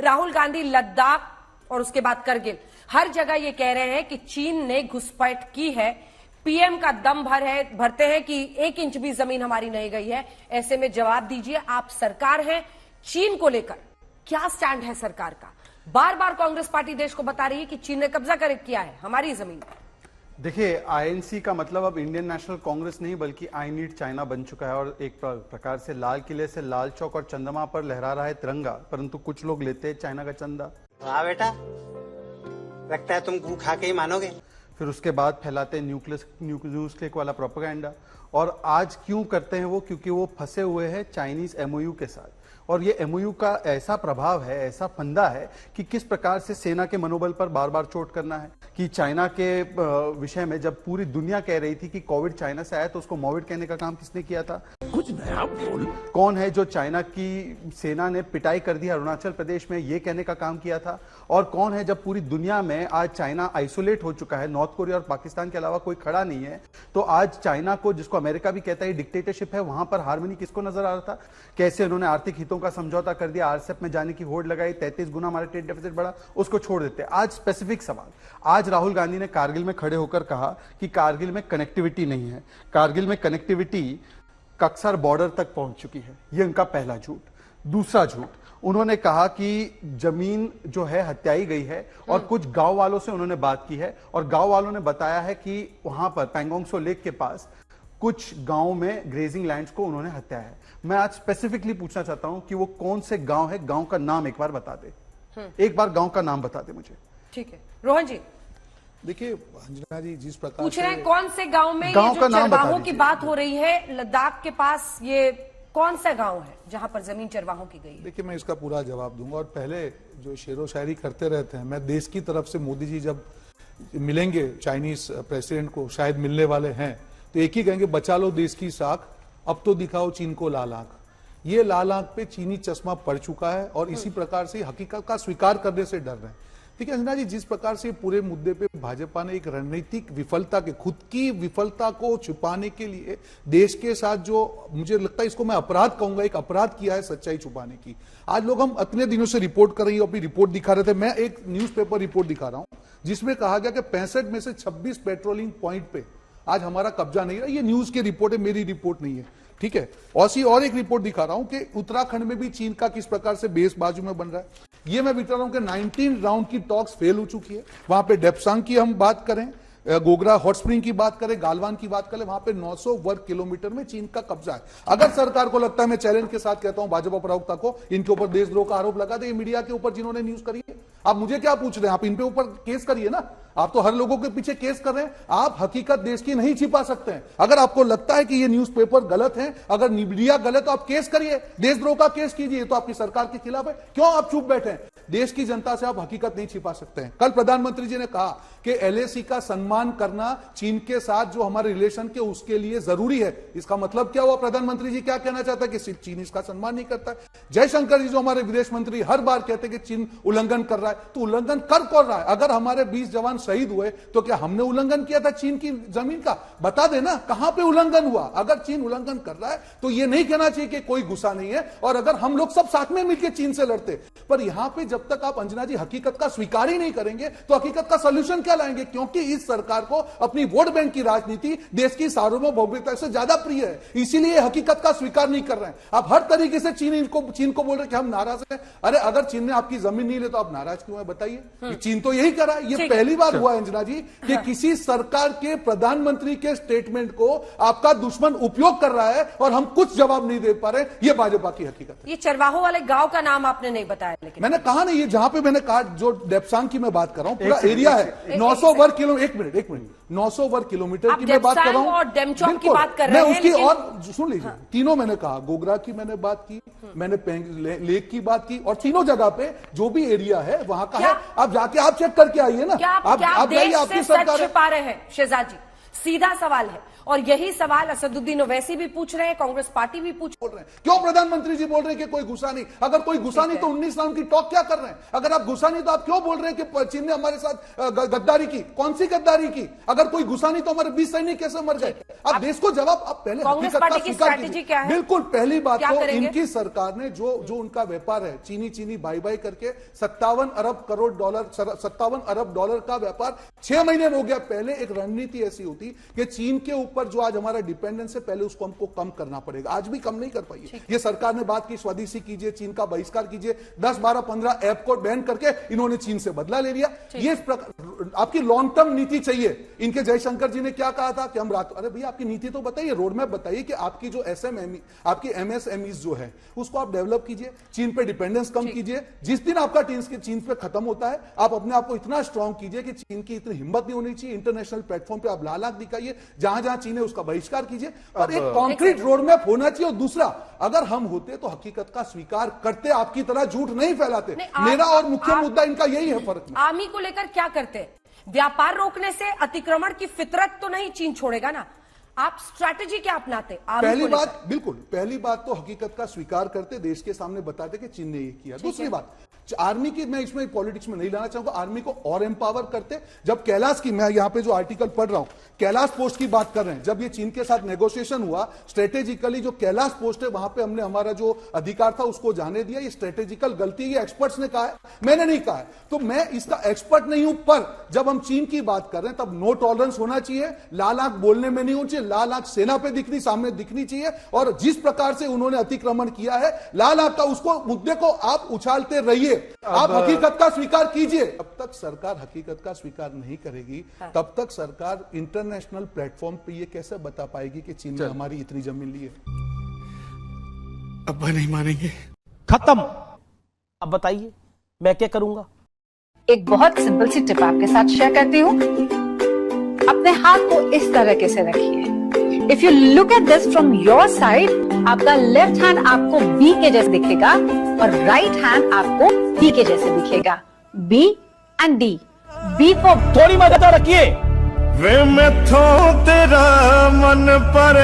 राहुल गांधी लद्दाख और उसके बाद करगिल, हर जगह ये कह रहे हैं कि चीन ने घुसपैठ की है। पीएम का दम भरते हैं कि 1 इंच भी जमीन हमारी नहीं गई है। ऐसे में जवाब दीजिए, आप सरकार हैं, चीन को लेकर क्या स्टैंड है सरकार का? बार बार कांग्रेस पार्टी देश को बता रही है कि चीन ने कब्जा कर किया है हमारी जमीन पर। देखिए, आईएनसी का मतलब अब इंडियन नेशनल कांग्रेस नहीं बल्कि आई नीड चाइना बन चुका है और एक प्रकार से लाल किले से लाल चौक और चंद्रमा पर लहरा रहा है तिरंगा, परंतु कुछ लोग लेते हैं चाइना का चंदा। हाँ बेटा, लगता है तुम गू खा के ही मानोगे। फिर उसके बाद फैलाते हैं न्यूक्लियर क्लिक वाला प्रोपेगेंडा। और आज क्यों करते हैं वो? क्योंकि वो फंसे हुए हैं चाइनीज एमओयू के साथ, और ये एमओयू का ऐसा प्रभाव है, ऐसा फंदा है कि किस प्रकार से सेना के मनोबल पर बार बार चोट करना है। कि चाइना के विषय में जब पूरी दुनिया कह रही थी कि कोविड चाइना से आया तो उसको मोविड कहने का काम किसने किया था? कुछ नया बोल। कौन है जो चाइना की सेना ने पिटाई कर दी अरुणाचल प्रदेश में, ये कहने का काम किया था? और कौन है जब पूरी दुनिया में आज चाइना आइसोलेट हो चुका है, नॉर्थ कोरिया और पाकिस्तान के अलावा कोई खड़ा नहीं है, तो आज चाइना को, जिसको अमेरिका भी कहता है डिक्टेटरशिप है, वहां पर हार्मनी किसको नजर आ रहा था? कैसे उन्होंने आर्थिक हितों का समझौता कर दिया, आरसेप में जाने की होड़ लगाई, 33 गुना हमारा ट्रेड डेफिसिट बढ़ा, उसको छोड़ देते। आज स्पेसिफिक सवाल, आज राहुल गांधी ने कारगिल में खड़े होकर कहा कि कारगिल में कनेक्टिविटी नहीं है, कारगिल में कनेक्टिविटी कक्सर बॉर्डर तक पहुंच चुकी है। यह उनका पहला झूठ। दूसरा झूठ, उन्होंने कहा कि जमीन जो है हत्याई गई है और कुछ गांव वालों से उन्होंने बात की है और गांव वालों ने बताया है कि वहां पर पैंगोंगसो लेक के पास कुछ गांव में ग्रेजिंग लैंड्स को उन्होंने हत्या है। मैं आज स्पेसिफिकली पूछना चाहता हूं कि वो कौन से गांव है, गांव का नाम एक बार बता दे, एक बार गांव का नाम बता दे मुझे। ठीक है रोहन जी। देखिए अंजना जी, जिस प्रकार पूछ रहे हैं कौन से गांव में गांव ये का जो नाम बता चरवाहों की दीजिए। बात हो रही है लद्दाख के पास, ये कौन सा गांव है जहां पर जमीन चरवाहों की गई है? देखिए, मैं इसका पूरा जवाब दूंगा। और पहले जो शेरो शायरी करते रहते हैं, मैं देश की तरफ से मोदी जी जब मिलेंगे चाइनीज प्रेसिडेंट को, शायद मिलने वाले हैं, तो एक ही कहेंगे, बचा लो देश की साख, अब तो दिखाओ चीन को लाल आंख। ये लाल आंख पे चीनी चश्मा पड़ चुका है और इसी प्रकार से हकीकत का स्वीकार करने से डर रहे हैं। ठीक है अंजना जी, जिस प्रकार से पूरे मुद्दे पे भाजपा ने एक रणनीतिक विफलता के, खुद की विफलता को छुपाने के लिए देश के साथ जो, मुझे लगता है इसको मैं अपराध कहूंगा, एक अपराध किया है सच्चाई छुपाने की। आज लोग, हम इतने दिनों से रिपोर्ट कर रही हो, अपनी रिपोर्ट दिखा रहे थे, मैं एक न्यूज़पेपर रिपोर्ट दिखा रहा हूं जिसमें कहा गया कि 65 में से 26 पेट्रोलिंग पॉइंट पे आज हमारा कब्जा नहीं रहा। ये न्यूज की रिपोर्ट है, मेरी रिपोर्ट नहीं है। ठीक है, और एक रिपोर्ट दिखा रहा हूं कि उत्तराखंड में भी चीन का किस प्रकार से बेस बाजू में बन रहा है। ये मैं बता रहा हूं कि 19 राउंड की टॉक्स फेल हो चुकी है। वहां पे डेप्सांग की हम बात करें, गोगरा हॉट स्प्रिंग की बात करें, गालवान की बात करें, वहां पे 900 वर्ग किलोमीटर में चीन का कब्जा है। अगर सरकार को लगता है, मैं चैलेंज के साथ कहता हूं भाजपा प्रवक्ता को, इनके ऊपर देशद्रोह का आरोप लगा दे, मीडिया के ऊपर जिन्होंने न्यूज करी है। आप मुझे क्या पूछ रहे हैं? आप इन पे ऊपर केस करिए ना, आप तो हर लोगों के पीछे केस कर रहे हैं। आप हकीकत देश की नहीं छिपा सकते हैं। अगर आपको लगता है कि ये न्यूज़पेपर गलत है, अगर मीडिया गलत, तो आप केस करिए, देशद्रोह का केस कीजिए। तो आपकी सरकार के खिलाफ है, क्यों आप चुप बैठे हैं? देश की जनता से आप हकीकत नहीं छिपा सकते हैं। कल प्रधानमंत्री जी ने कहा कि एलएसी का सम्मान करना चीन के साथ जो हमारे रिलेशन के, उसके लिए जरूरी है। इसका मतलब क्या हुआ? प्रधानमंत्री जी क्या कहना चाहता है कि चीन इसका सम्मान नहीं करता है। जयशंकर जी जो हमारे विदेश मंत्री हर बार कहते हैं कि चीन उल्लंघन कर रहा है, तो उल्लंघन कर कौन रहा है? अगर हमारे 20 जवान शहीद हुए तो क्या हमने उल्लंघन किया था चीन की जमीन का? बता देना कहां पे उल्लंघन हुआ। अगर चीन उल्लंघन कर रहा है तो यह नहीं कहना चाहिए कि कोई गुस्सा नहीं है, और अगर हम लोग सब साथ में मिलकर चीन से लड़ते। पर यहां पे जब तक आप अंजना जी हकीकत का स्वीकार ही नहीं करेंगे तो हकीकत का सोल्यूशन क्या लाएंगे? क्योंकि इस सरकार को अपनी वोट बैंक की राजनीति देश की सार्वभौमिकता से ज्यादा प्रिय है, इसीलिए हकीकत का स्वीकार नहीं कर रहे हैं। आप हर तरीके से चीन को बोल रहे कि हम नाराज हैं। अरे अगर चीन ने आपकी जमीन नहीं ली तो आप नाराज क्यों है बताइए? चीन तो यही कर रहा है। ये पहली बार हुआ अंजना जी कि किसी सरकार के प्रधानमंत्री के स्टेटमेंट को आपका दुश्मन उपयोग कर रहा है और हम कुछ जवाब नहीं दे पा रहे। ये भाजपा की हकीकत है। ये चरवाहों वाले गांव का नाम आपने नहीं बताया, लेकिन मैंने कहा नहीं, ये जहां पे मैंने कहा, जो डेप्सांग की मैं बात कर रहा हूं, पूरा एरिया है 900 वर्ग किलोमीटर। एक मिनट 900 वर्ग किलोमीटर की मैं बात कर रहा हूं और डेमचौक की बात कर रहे हैं, उसकी और सुन लीजिए। तीनों मैंने कहा, गोगरा की मैंने बात की, मैंने लेक की बात की, और तीनों जगह पे जो भी एरिया है वहां का है। आप जाके आप चेक करके आइए ना। आप जाइए, आपकी सरकार छिपा रहे हैं शहजाद जी? सीधा सवाल है और यही सवाल असदुद्दीन ओवैसी भी पूछ रहे हैं, कांग्रेस पार्टी भी पूछ बोल रहे हैं। क्यों प्रधानमंत्री जी बोल रहे हैं कि कोई घुसा नहीं? अगर कोई घुसा नहीं तो 19 राउंड की टॉक क्या कर रहे हैं? अगर आप घुसा नहीं तो आप क्यों बोल रहे हैं कि चीन ने हमारे साथ गद्दारी की? कौन सी गद्दारी की? अगर कोई घुसा नहीं तो हमारे 20 सैनिक कैसे मर गए? आप देश को जवाब, आप पहले कांग्रेस हकीकत का पार्टी की स्वीकार स्ट्रैटेजी कीजिए। क्या है? बिल्कुल, पहली बात क्या तो करेंगे? इनकी सरकार ने जो उनका व्यापार है, चीनी बाई बाई करके 57 अरब डॉलर का व्यापार 6 महीने में हो गया। पहले एक रणनीति ऐसी होती कि चीन के ऊपर जो आज हमारा डिपेंडेंस है, पहले उसको हमको कम करना पड़ेगा। आज भी कम नहीं कर पाई। ये सरकार ने बात की स्वदेशी कीजिए, चीन का बहिष्कार कीजिए, 10, 12, 15 ऐप को बैन करके इन्होंने चीन से बदला ले लिया। ये इस प्रकार आपकी लॉन्ग टर्म नीति चाहिए। इनके जयशंकर जी ने क्या कहा था कि हम अरे भैया आपकी नीति तो बताइए, रोड मैप बताइए कि आपकी जो एसएमएमई, आपकी एमएसएमईज जो है उसको आप डेवलप कीजिए, चीन पे डिपेंडेंस कम कीजिए। जिस दिन आपका चीन पे खत्म होता है, आप अपने आप को इतना स्ट्रांग कीजिए कि चीन की इतनी हिम्मत नहीं होनी चाहिए। इंटरनेशनल प्लेटफॉर्म पे आप लालाक दिखाइए, जहां जहां चीन है उसका बहिष्कार कीजिए, और एक कॉन्क्रीट रोड मैप होना चाहिए। और दूसरा, अगर हम होते तो हकीकत का स्वीकार करते, आपकी तरह झूठ नहीं फैलाते। मेरा और मुख्य मुद्दा इनका यही है फर्क। आर्मी को लेकर क्या करते हैं? व्यापार रोकने से अतिक्रमण की फितरत तो नहीं चीन छोड़ेगा ना। आप स्ट्रैटेजी क्या अपनाते? पहली बात, बिल्कुल पहली बात तो हकीकत का स्वीकार करते, देश के सामने बताते कि चीन ने ये किया। दूसरी बात, आर्मी की, मैं इसमें पॉलिटिक्स में नहीं लाना चाहूंगा, आर्मी को और एम्पावर करते। जब कैलाश की, मैं यहां पे जो आर्टिकल पढ़ रहा हूं, कैलाश पोस्ट की बात कर रहे हैं, जब ये चीन के साथ नेगोशिएशन हुआ, स्ट्रेटेजिकली जो कैलाश पोस्ट है वहां पे हमने हमारा जो अधिकार था उसको जाने दिया। ये स्ट्रेटेजिकल गलती, ये एक्सपर्ट्स ने कहा है, मैंने नहीं कहा है, तो मैं इसका एक्सपर्ट नहीं हूं। पर जब हम चीन की बात कर रहे हैं तब नो टॉलरेंस होना चाहिए, लाल आंख बोलने में नहीं होनी चाहिए, लाल आंख सेना पे दिखनी, सामने दिखनी चाहिए। और जिस प्रकार से उन्होंने अतिक्रमण किया है, लाल आंख का उसको मुद्दे को आप उछालते रहिए, आप हकीकत का स्वीकार कीजिए। जब तक सरकार हकीकत का स्वीकार नहीं करेगी, तब तक सरकार इंटरनेशनल प्लेटफॉर्म पे ये कैसे बता पाएगी कि चीन ने हमारी इतनी जमीन ली है? अब्बा नहीं मानेंगे। खत्म। अब बताइए मैं क्या करूंगा? एक बहुत सिंपल सी टिप आपके साथ शेयर करती हूँ। अपने हाथ को इस तरीके से रखिए। If you look at this from your side, आपका लेफ्ट हैंड आपको बी के जैसे दिखेगा और राइट हैंड आपको डी के जैसे दिखेगा। B and D. B for थोड़ी मदद रखिए। वे मैं थो तेरा मन पर